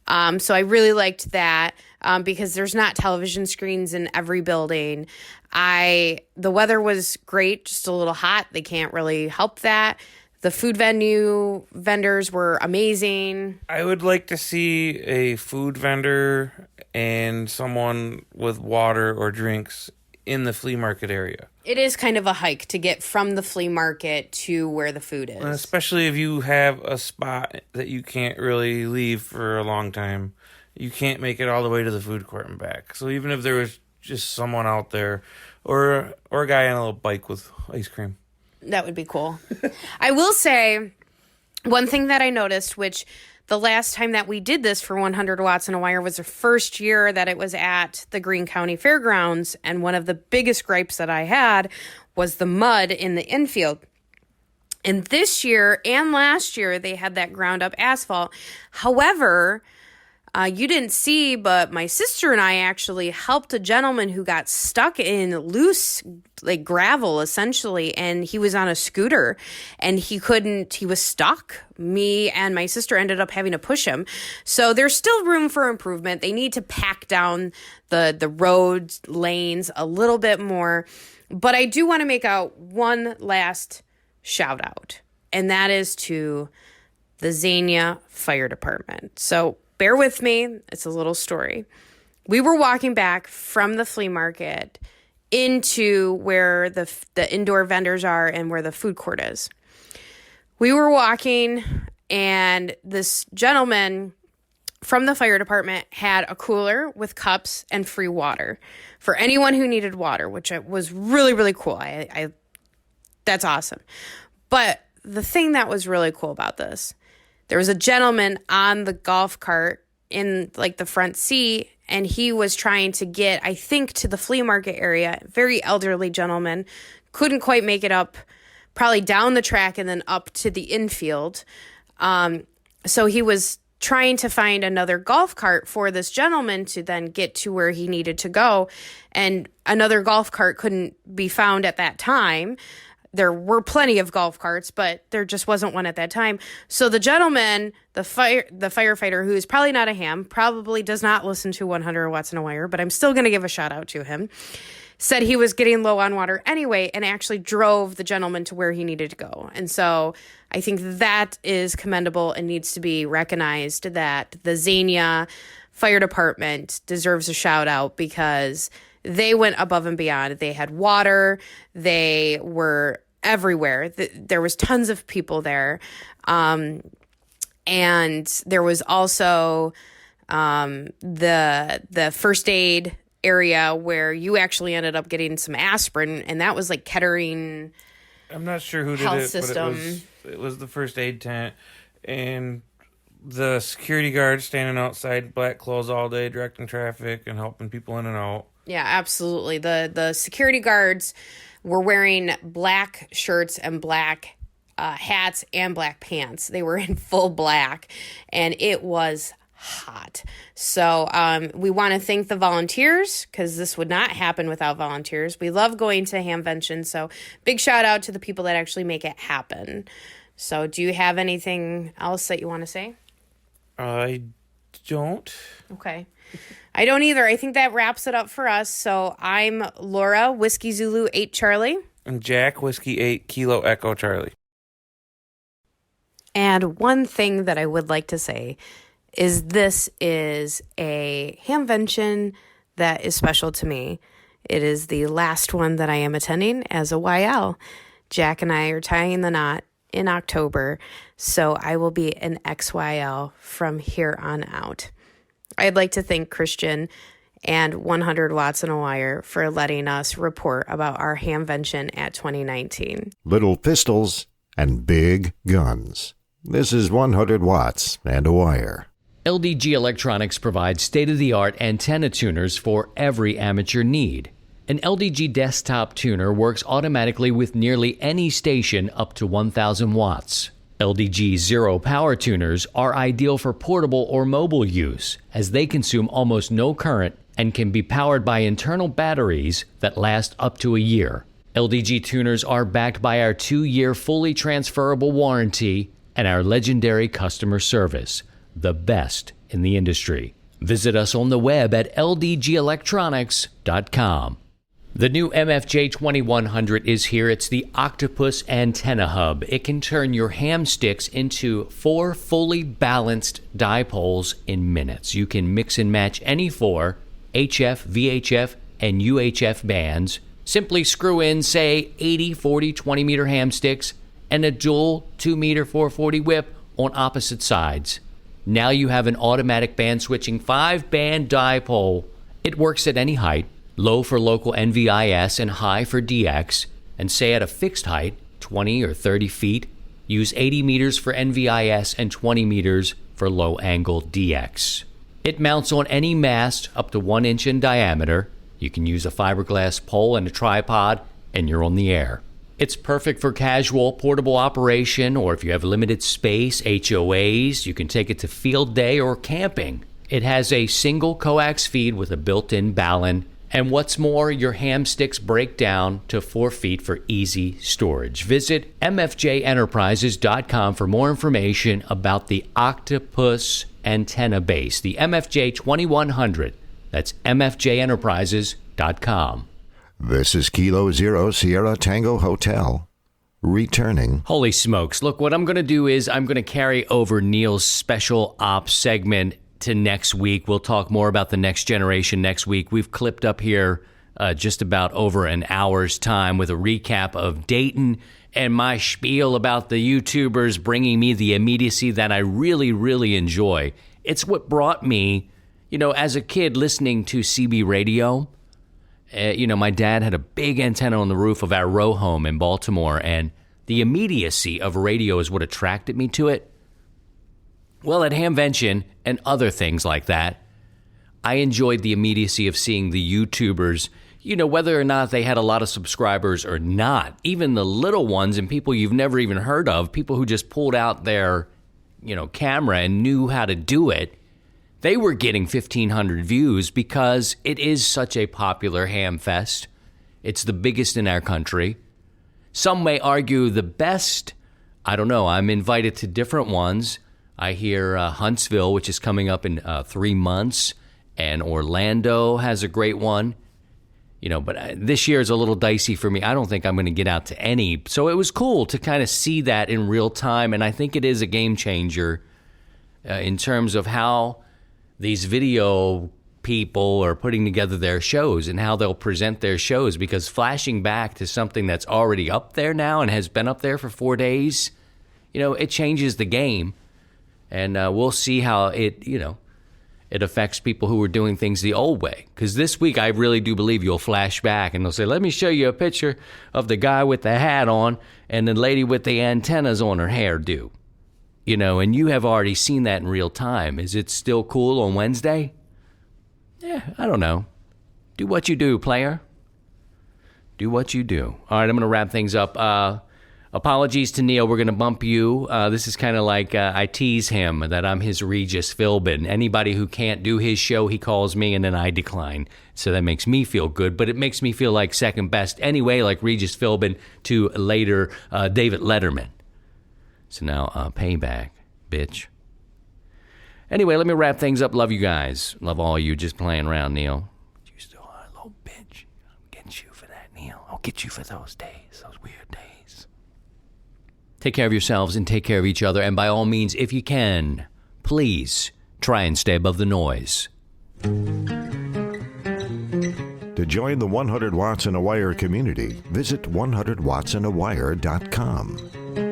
S3: So I really liked that because there's not television screens in every building. The weather was great, just a little hot. They can't really help that. The food vendors were amazing.
S4: I would like to see a food vendor and someone with water or drinks in the flea market area.
S3: It is kind of a hike to get from the flea market to where the food is.
S4: And especially if you have a spot that you can't really leave for a long time. You can't make it all the way to the food court and back. So even if there was just someone out there or a guy on a little bike with ice cream.
S3: That would be cool. I will say one thing that I noticed, which the last time that we did this for 100 Watts in a Wire was the first year that it was at the Greene County Fairgrounds. And one of the biggest gripes that I had was the mud in the infield. And this year and last year, they had that ground up asphalt. However, you didn't see, but my sister and I actually helped a gentleman who got stuck in loose, like gravel, essentially, and he was on a scooter and he was stuck. Me and my sister ended up having to push him. So there's still room for improvement. They need to pack down the road lanes a little bit more. But I do want to make out one last shout out, and that is to the Xenia Fire Department. So bear with me. It's a little story. We were walking back from the flea market into where the indoor vendors are and where the food court is. We were walking, and this gentleman from the fire department had a cooler with cups and free water for anyone who needed water, which was really, really cool. That's awesome. But the thing that was really cool about this, there was a gentleman on the golf cart in like the front seat, and he was trying to get, I think, to the flea market area. Very elderly gentleman, couldn't quite make it up, probably down the track and then up to the infield. So he was trying to find another golf cart for this gentleman to then get to where he needed to go. And another golf cart couldn't be found at that time. There were plenty of golf carts, but there just wasn't one at that time. So the gentleman, the firefighter, who is probably not a ham, probably does not listen to 100 Watts in a Wire, but I'm still going to give a shout out to him, said he was getting low on water anyway and actually drove the gentleman to where he needed to go. And so I think that is commendable and needs to be recognized, that the Xenia Fire Department deserves a shout out because they went above and beyond. They had water. They were everywhere. There was tons of people there. And there was also the first aid area where you actually ended up getting some aspirin, and that was like Kettering.
S4: I'm not sure who did
S3: health
S4: it,
S3: system.
S4: but it was the first aid tent, and the security guards standing outside, black clothes all day, directing traffic and helping people in and out.
S3: Yeah, absolutely. The security guards were wearing black shirts and black hats and black pants. They were in full black, and it was hot. So we want to thank the volunteers, because this would not happen without volunteers. We love going to Hamvention, so big shout out to the people that actually make it happen. So do you have anything else that you want to say?
S4: I don't.
S3: Okay. I don't either. I think that wraps it up for us. So I'm Laura, Whiskey Zulu 8 Charlie.
S4: And Jack, Whiskey 8 Kilo Echo Charlie.
S3: And one thing that I would like to say is this is a Hamvention that is special to me. It is the last one that I am attending as a YL. Jack and I are tying the knot in October, so I will be an XYL from here on out. I'd like to thank Christian and 100 Watts in a Wire for letting us report about our Hamvention at 2019.
S2: Little pistols and big guns. This is 100 Watts and a Wire.
S1: LDG Electronics provides state-of-the-art antenna tuners for every amateur need. An LDG desktop tuner works automatically with nearly any station up to 1,000 watts. LDG Zero power tuners are ideal for portable or mobile use, as they consume almost no current and can be powered by internal batteries that last up to a year. LDG tuners are backed by our 2-year fully transferable warranty and our legendary customer service, the best in the industry. Visit us on the web at ldgelectronics.com. The new MFJ 2100 is here. It's the Octopus Antenna Hub. It can turn your ham sticks into 4 fully balanced dipoles in minutes. You can mix and match any 4 HF, VHF, and UHF bands. Simply screw in, say, 80, 40, 20 meter ham sticks and a dual 2 meter 440 whip on opposite sides. Now you have an automatic band switching 5-band dipole. It works at any height. Low for local NVIS and high for DX, and say at a fixed height, 20 or 30 feet, use 80 meters for NVIS and 20 meters for low angle DX. It mounts on any mast up to 1 inch in diameter. You can use a fiberglass pole and a tripod, and you're on the air. It's perfect for casual, portable operation, or if you have limited space, HOAs, you can take it to field day or camping. It has a single coax feed with a built-in ballon, and what's more, your ham sticks break down to 4 feet for easy storage. Visit mfjenterprises.com for more information about the Octopus Antenna Base, the MFJ 2100. That's mfjenterprises.com.
S2: This is Kilo Zero Sierra Tango Hotel. Returning.
S1: Holy smokes. Look, what I'm going to do is I'm going to carry over Neil's special ops segment to next week. We'll talk more about the next generation next week. We've clipped up here just about over an hour's time with a recap of Dayton and my spiel about the YouTubers bringing me the immediacy that I really, really enjoy. It's what brought me, as a kid listening to CB radio. My dad had a big antenna on the roof of our row home in Baltimore, and the immediacy of radio is what attracted me to it. Well, at Hamvention and other things like that, I enjoyed the immediacy of seeing the YouTubers, whether or not they had a lot of subscribers or not, even the little ones and people you've never even heard of, people who just pulled out their, camera and knew how to do it. They were getting 1,500 views because it is such a popular ham fest. It's the biggest in our country. Some may argue the best. I don't know. I'm invited to different ones. I hear Huntsville, which is coming up in 3 months, and Orlando has a great one. But this year is a little dicey for me. I don't think I'm going to get out to any. So it was cool to kind of see that in real time, and I think it is a game changer in terms of how these video people are putting together their shows and how they'll present their shows, because flashing back to something that's already up there now and has been up there for 4 days, it changes the game. And we'll see how it affects people who are doing things the old way. Because this week, I really do believe you'll flash back and they'll say, let me show you a picture of the guy with the hat on and the lady with the antennas on her hairdo. And you have already seen that in real time. Is it still cool on Wednesday? Yeah, I don't know. Do what you do, player. Do what you do. All right, I'm going to wrap things up. Apologies to Neil. We're going to bump you. This is kind of like I tease him that I'm his Regis Philbin. Anybody who can't do his show, he calls me, and then I decline. So that makes me feel good, but it makes me feel like second best anyway, like Regis Philbin to later David Letterman. So now, payback, bitch. Anyway, let me wrap things up. Love you guys. Love all you just playing around, Neil. You still are a little bitch. I'll get you for that, Neil. I'll get you for those days, those weird days. Take care of yourselves and take care of each other. And by all means, if you can, please try and stay above the noise.
S2: To join the 100 Watts in a Wire community, visit 100wattsinawire.com.